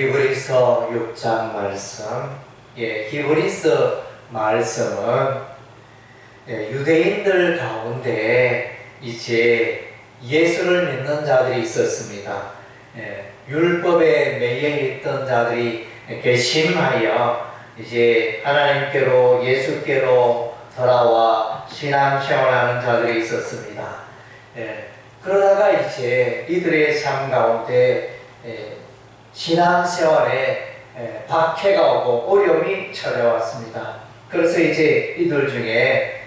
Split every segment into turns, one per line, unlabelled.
히브리서 6장 말씀. 히브리서 말씀은 유대인들 가운데 이제 예수를 믿는 자들이 있었습니다. 율법에 매여 있던 자들이 개심하여 이제 하나님께로 예수께로 돌아와 신앙생활하는 자들이 있었습니다. 그러다가 이제 이들의 삶 가운데 신앙생활에 박해가 오고 어려움이 찾아왔습니다. 그래서 이제 이들 중에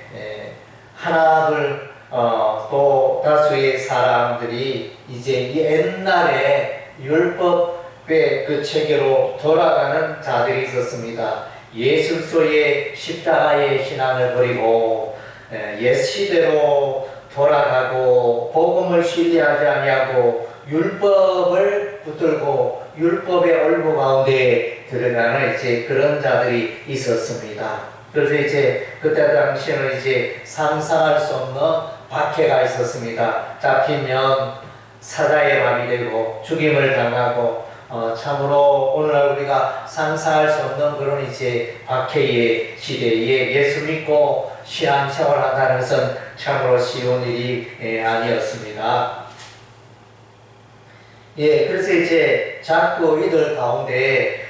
하나둘 또 다수의 사람들이 이제 옛날에 율법의 그 체계로 돌아가는 자들이 있었습니다. 예술소의 십자가의 신앙을 버리고 옛 시대로 돌아가고 복음을 신뢰하지 아니하고 율법을 붙들고 율법의 얼무 가운데 들어가는 이제 그런 자들이 있었습니다. 그래서 이제 그때 당시에는 이제 상상할 수 없는 박해가 있었습니다. 잡히면 사자의 밥이 되고 죽임을 당하고 참으로 오늘날 우리가 상상할 수 없는 그런 이제 박해의 시대에 예수 믿고 신앙생활 한다는 것은 참으로 쉬운 일이 아니었습니다. 그래서 이제 자꾸 이들 가운데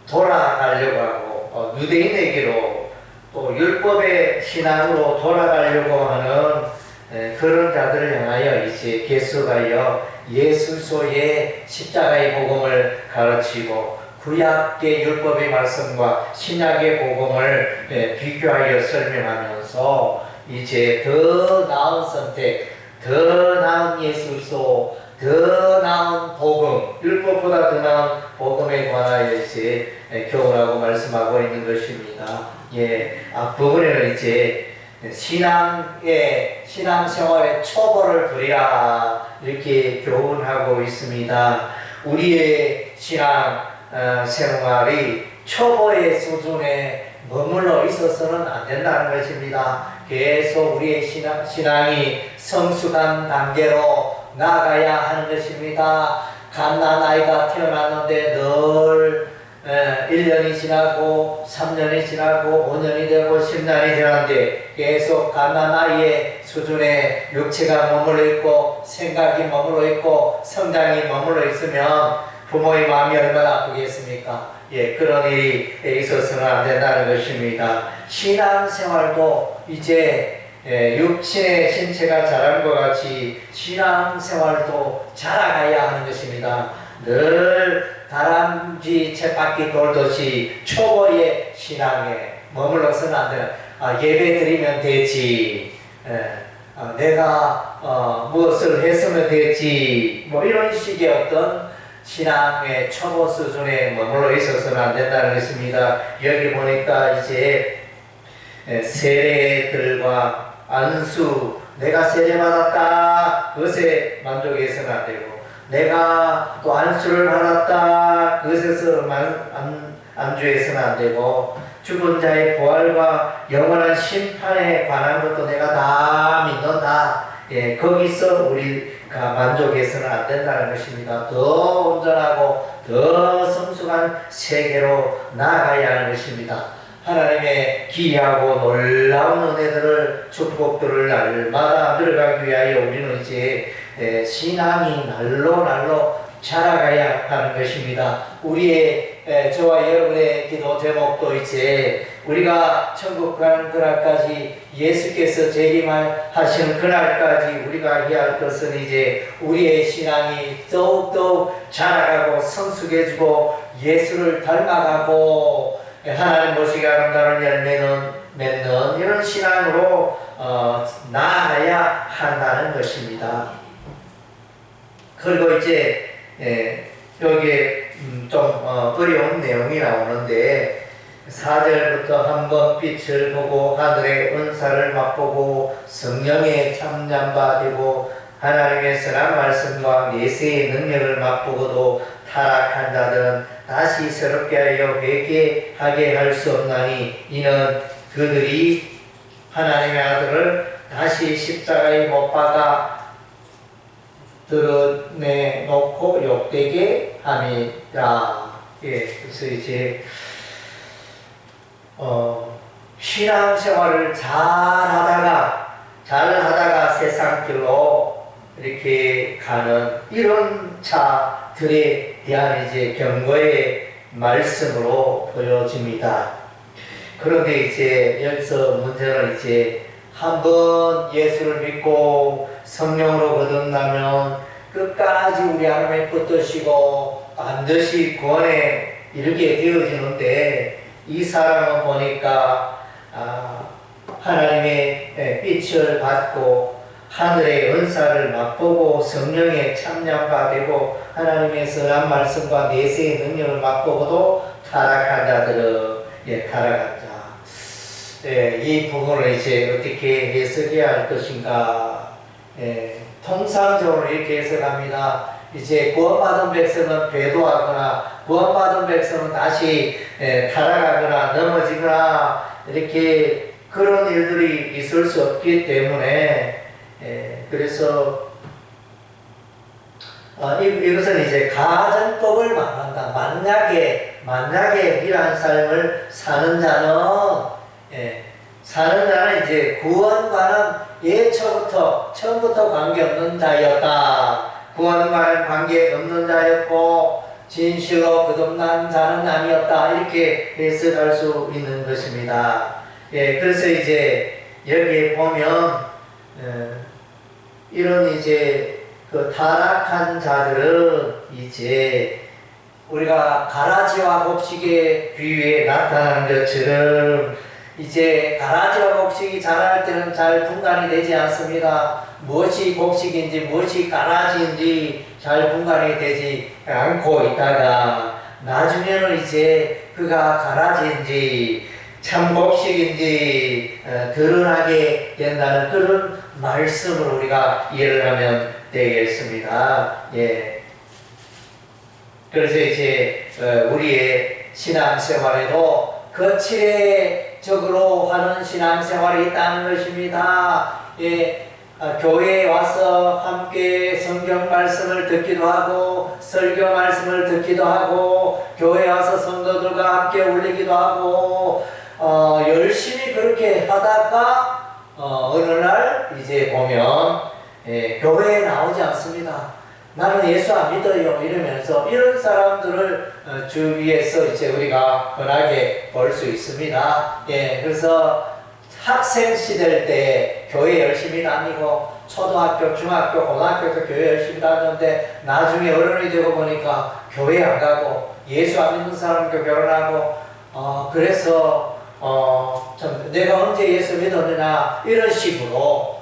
돌아가려고 하고 유대인에게로 또 율법의 신앙으로 돌아가려고 하는 그런 자들을 향하여 이제 개수가여 예수소의 십자가의 복음을 가르치고 구약의 율법의 말씀과 신약의 복음을 비교하여 설명하면서 이제 더 나은 선택, 더 나은 예수소, 더 나은 복음, 율법보다 더 나은 복음에 관하여 이제 교훈하고 말씀하고 있는 것입니다. 앞부분에는 이제 신앙생활의 초보를 부리라 이렇게 교훈하고 있습니다. 우리의 신앙생활이 초보의 수준에 머물러 있어서는 안 된다는 것입니다. 계속 우리의 신앙이 성숙한 단계로 나아가야 하는 것입니다. 갓난 아이가 태어났는데 늘 1년이 지나고 3년이 지나고 5년이 되고 10년이 지났는데 계속 갓난 아이의 수준에 육체가 머물러 있고 생각이 머물러 있고 성장이 머물러 있으면 부모의 마음이 얼마나 아프겠습니까? 그런 일이 있어서는 안 된다는 것입니다. 신앙생활도 이제 육신의 신체가 자란 것 같이 신앙생활도 자라가야 하는 것입니다. 늘 다람쥐 쳇바퀴 돌듯이 초보의 신앙에 머물러서는 안 되는 예배 드리면 되지, 내가 무엇을 했으면 되지, 뭐 이런 식의 어떤 신앙의 초보 수준에 머물러 있어서는 안 된다는 것입니다. 여기 보니까 이제 세례들과 안수, 내가 세례받았다 그것에 만족해서는 안 되고, 내가 또 안수를 받았다 그것에서 안주해서는 안 되고, 죽은 자의 부활과 영원한 심판에 관한 것도 내가 다 믿는다, 거기서 우리가 만족해서는 안 된다는 것입니다. 더 온전하고 더 성숙한 세계로 나아가야 하는 것입니다. 하나님의 기이하고 놀라운 은혜들을, 축복들을 날마다 들어가기 위하여 우리는 이제 신앙이 날로 자라가야 하는 것입니다. 우리의 저와 여러분의 기도 제목도 이제 우리가 천국 가는 그날까지, 예수께서 재림하시는 그날까지 우리가 해야 할 것은 이제 우리의 신앙이 더욱더욱 자라가고 성숙해지고 예수를 닮아가고 하나님 보시기 아름다운 열매는 맺는 이런 신앙으로 나아가야 한다는 것입니다. 그리고 이제 여기에 좀 어려운 내용이 나오는데 4절부터 한번 빛을 보고 하늘의 은사를 맛보고 성령의 참잠바 되고 하나님의 선한 말씀과 내세의 능력을 맛보고도 타락한 자들은 다시 새롭게 하여 회개하게 할 수 없나니, 이는 그들이 하나님의 아들을 다시 십자가에 못 박아 드러내놓고 욕되게 함이라. 예, 그래서 이제 신앙생활을 잘하다가 세상길로 이렇게 가는 이런 자들에 대한 이제 경고의 말씀으로 보여집니다. 그런데 이제 여기서 문제는 이제 한번 예수를 믿고 성령으로 거듭나면 끝까지 우리 하나님의 뜻이고 반드시 구원에 이르게 되어지는데, 이 사람은 보니까 하나님의 빛을 받고 하늘의 은사를 맛보고 성령에 참여가 되고 하나님의 선한 말씀과 내세의 능력을 맛보고도 타락한 자들은 타락한 자. 이 부분을 이제 어떻게 해석해야 할 것인가. 통상적으로 이렇게 해석합니다. 이제 구원받은 백성은 배도하거나 구원받은 백성은 다시 타락하거나 넘어지거나 이렇게 그런 일들이 있을 수 없기 때문에 그래서 이것은 이제 가정법을 말한다. 만약에 이러한 삶을 사는 자는 이제 구원과는 처음부터 관계없는 자였다. 구원과는 관계없는 자였고 진실로 거듭난 자는 아니었다. 이렇게 해석할 수 있는 것입니다. 그래서 이제 여기에 보면 이런 이제 그 타락한 자들은 이제 우리가 가라지와 곡식의 비유에 나타나는 것처럼 이제 가라지와 곡식이 자랄 때는 잘 분간이 되지 않습니다. 무엇이 곡식인지 무엇이 가라지인지 잘 분간이 되지 않고 있다가 나중에는 이제 그가 가라지인지 참 곡식인지 드러나게 된다는 그런 말씀을 우리가 이해를 하면 되겠습니다. 그래서 이제 우리의 신앙생활에도 거칠적으로 하는 신앙생활이 있다는 것입니다. 교회에 와서 함께 성경 말씀을 듣기도 하고 설교 말씀을 듣기도 하고 교회에 와서 성도들과 함께 울리기도 하고 열심히 그렇게 하다가 어느 날 이제 보면 교회에 나오지 않습니다. 나는 예수 안 믿어요 이러면서 이런 사람들을 주위에서 이제 우리가 흔하게 볼 수 있습니다. 그래서 학생 시절 때 교회 열심히 다니고 초등학교, 중학교, 고등학교 때 교회 열심히 다녔는데 나중에 어른이 되고 보니까 교회 안 가고 예수 안 믿는 사람과 결혼하고 그래서 내가 언제 예수 믿었느냐 이런 식으로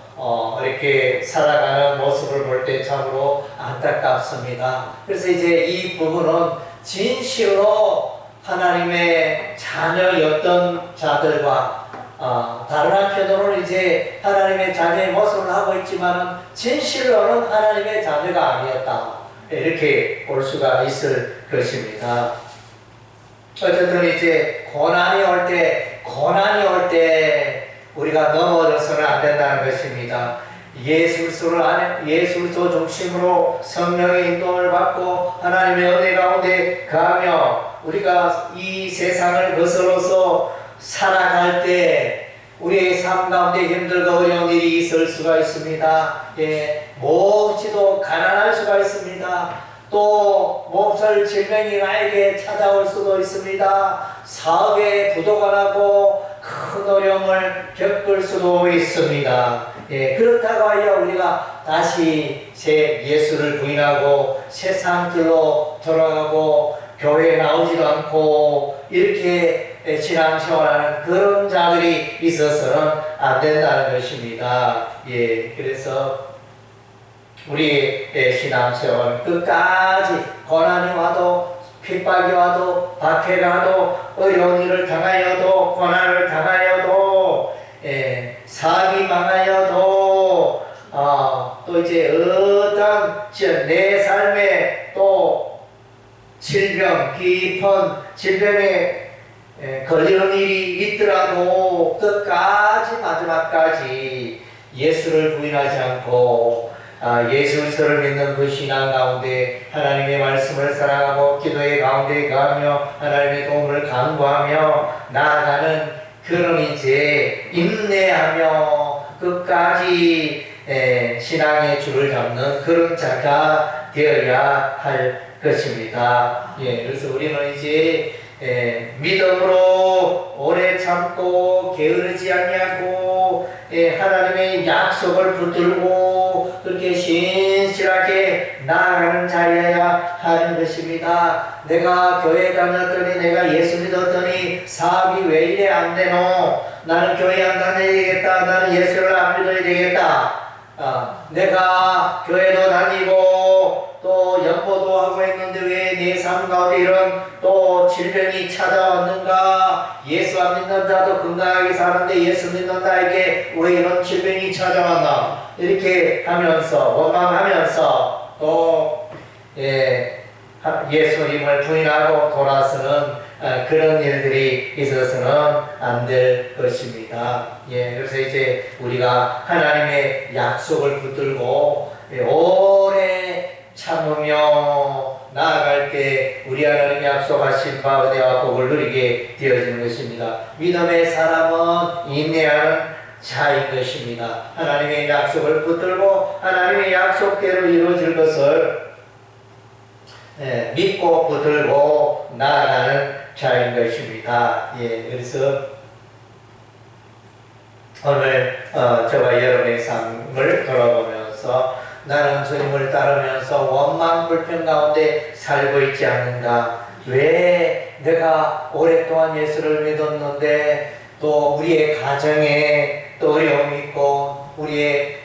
이렇게 살아가는 모습을 볼 때 참으로 안타깝습니다. 그래서 이제 이 부분은 진실로 하나님의 자녀였던 자들과 다른 한편으로는 이제 하나님의 자녀의 모습을 하고 있지만은 진실로는 하나님의 자녀가 아니었다. 이렇게 볼 수가 있을 것입니다. 어쨌든 이제 고난이 올 때 우리가 넘어져서는 안 된다는 것입니다. 예술소 중심으로 성령의 인도를 받고 하나님의 은혜 가운데 가며 우리가 이 세상을 거슬러서 살아갈 때 우리의 삶 가운데 힘들고 어려운 일이 있을 수가 있습니다. 몹시도 가난할 수가 있습니다. 또 몹쓸 질병이 나에게 찾아올 수도 있습니다. 사업에 부도가 나고 큰 어려움을 겪을 수도 있습니다. 그렇다고 하여 우리가 다시 새 예수를 부인하고 세상 길로 돌아가고 교회에 나오지도 않고 이렇게 신앙생활하는 그런 자들이 있어서는 안 된다는 것입니다. 그래서 우리의 신앙생활은 끝까지 고난이 와도 핍박이 와도 박해가 와도 어려운 일을 당하여도 고난을 당하여도 사업이 망하여도 또 이제 어떤 내 삶에 또 질병 깊은 질병에 걸리는 일이 있더라도 끝까지 마지막까지 예수를 부인하지 않고 예수 그리스도를 믿는 그 신앙 가운데 하나님의 말씀을 사랑하고 기도의 가운데 가며 하나님의 도움을 간구하며 나아가는 그런 이제 인내하며 끝까지 신앙의 줄을 잡는 그런 자가 되어야 할 것입니다. 그래서 우리는 이제 믿음으로 오래 참고 게으르지 아니하고 하나님의 약속을 붙들고 그렇게 신실하게 나아가는 자여야 하는 것입니다. 내가 교회 다녔더니 내가 예수 믿었더니 사업이 왜 이래 안 되노? 나는 교회 안 다녀야 되겠다. 나는 예수를 안 믿어야 되겠다. 내가 교회도 다니고 또 연보도 하고 했는데 왜 내 삶 가운데 이런 또 질병이 찾아왔는가? 예수 안 믿는 자도 건강하게 사는데 예수 믿는 자에게 왜 이런 질병이 찾아왔나? 이렇게 하면서 원망하면서 또 예수님을 부인하고 돌아서는 그런 일들이 있어서는 안 될 것입니다. 그래서 이제 우리가 하나님의 약속을 붙들고 오래 참으며 나아갈 때 우리 하나님의 약속하신 바 은혜와 복을 누리게 되어지는 것입니다. 믿음의 사람은 인내하는 자인 것입니다. 하나님의 약속을 붙들고 하나님의 약속대로 이루어질 것을 믿고 붙들고 나아가는 자인 것입니다. 그래서 오늘 저와 여러분의 삶을 돌아보면서 나는 주님을 따르면서 원망 불평 가운데 살고 있지 않는가? 왜 내가 오랫동안 예수를 믿었는데 또 우리의 가정에 또 어려움이 있고 우리의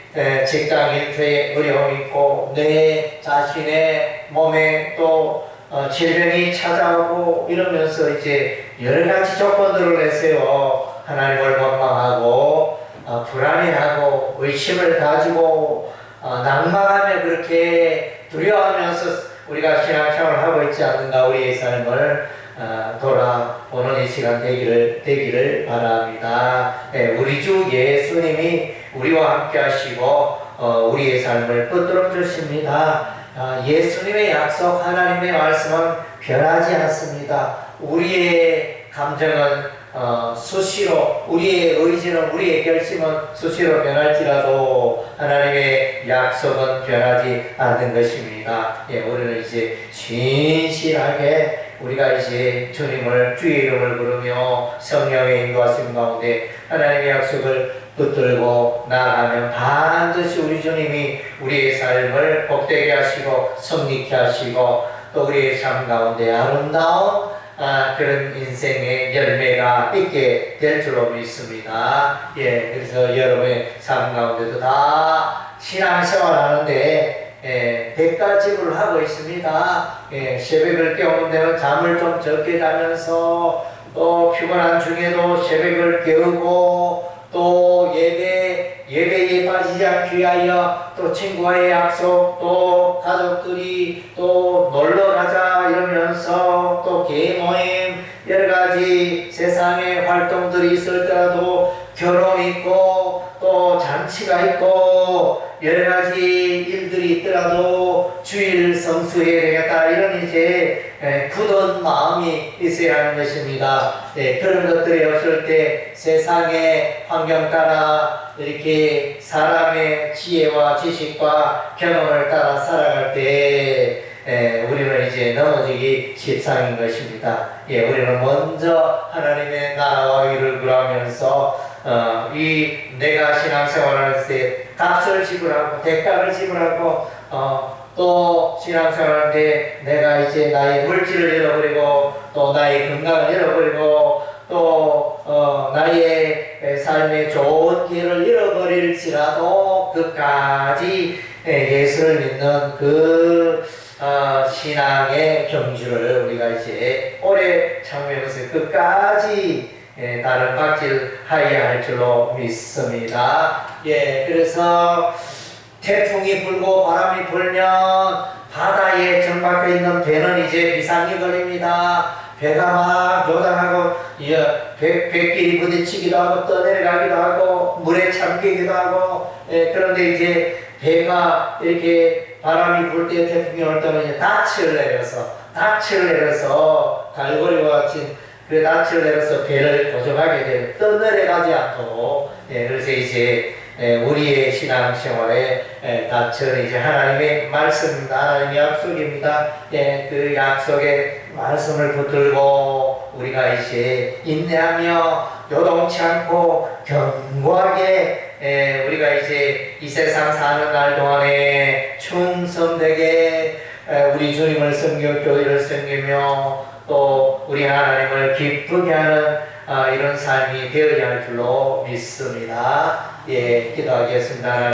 직장 일터에 어려움이 있고 내 자신의 몸에 또 질병이 찾아오고 이러면서 이제 여러 가지 조건들을 내세워 하나님을 원망하고 불안해하고 의심을 가지고 낭망하며 그렇게 두려워하면서 우리가 신앙생활을 하고 있지 않는가? 우리의 삶을 돌아보는 이 시간 되기를 바랍니다. 우리 주 예수님이 우리와 함께 하시고 우리의 삶을 붙들어 주십니다. 예수님의 약속 하나님의 말씀은 변하지 않습니다. 우리의 감정은 수시로 우리의 의지는 우리의 결심은 수시로 변할지라도 하나님의 약속은 변하지 않는 것입니다. 우리는 이제 신실하게 우리가 이제 주님을 주의 이름을 부르며 성령의 인도하심 가운데 하나님의 약속을 붙들고 나아가면 반드시 우리 주님이 우리의 삶을 복되게 하시고 성립케 하시고 또 우리의 삶 가운데 아름다운 그런 인생의 열매가 있게 될 줄로 믿습니다. 그래서 여러분의 삶 가운데도 다 신앙생활 하는데 백가지불을 하고 있습니다. 새벽을 깨우는 데는 잠을 좀 적게 자면서 또 피곤한 중에도 새벽을 깨우고 또 예배에 빠지지 않기 위하여 또 친구와의 약속 또 가족들이 또 놀러 가자 이러면서 또 개모임 여러가지 세상의 활동들이 있을때라도 결혼 있고 또 잔치가 있고 여러가지 일들이 있더라도 주일 성수해야 되겠다 이런 이제 굳은 마음이 있어야 하는 것입니다. 그런 것들이 없을 때 세상의 환경 따라 이렇게 사람의 지혜와 지식과 경험을 따라 살아갈 때 우리는 이제 넘어지기 십상인 것입니다. 우리는 먼저 하나님의 나라와 의를 구하면서 이 내가 신앙생활할 때 값을 지불하고 대가를 지불하고 또 신앙생활할 때 내가 이제 나의 물질을 잃어버리고 또 나의 건강을 잃어버리고 또 나의 삶의 좋은 길을 잃어버릴지라도 끝까지 예수를 믿는 그 신앙의 경주를 우리가 이제 오래 참으면서 끝까지 다른 박질하여야 할 줄로 믿습니다. 그래서 태풍이 불고 바람이 불면 바다에 정박해 있는 배는 이제 비상이 걸립니다. 배가 막 조장하고 백길이 부딪히기도 하고 떠내려가기도 하고 물에 잠기기도 하고 그런데 이제 배가 이렇게 바람이 불 때 태풍이 올 때면 이제 닻을 내려서 갈고리와 같이 그 닻을 내려서 배를 고정하게 돼요. 떠내려가지 않도록. 예, 그래서 이제 우리의 신앙생활에 닻은 이제 하나님의 말씀입니다. 하나님의 약속입니다. 예, 그 약속의 말씀을 붙들고 우리가 이제 인내하며 요동치 않고 견고하게 우리가 이제 이 세상 사는 날 동안에 충성되게 우리 주님을 섬기고 교회를 섬기며 또 우리 하나님을 기쁘게 하는 이런 삶이 되어야 할 줄로 믿습니다. 예, 기도하겠습니다.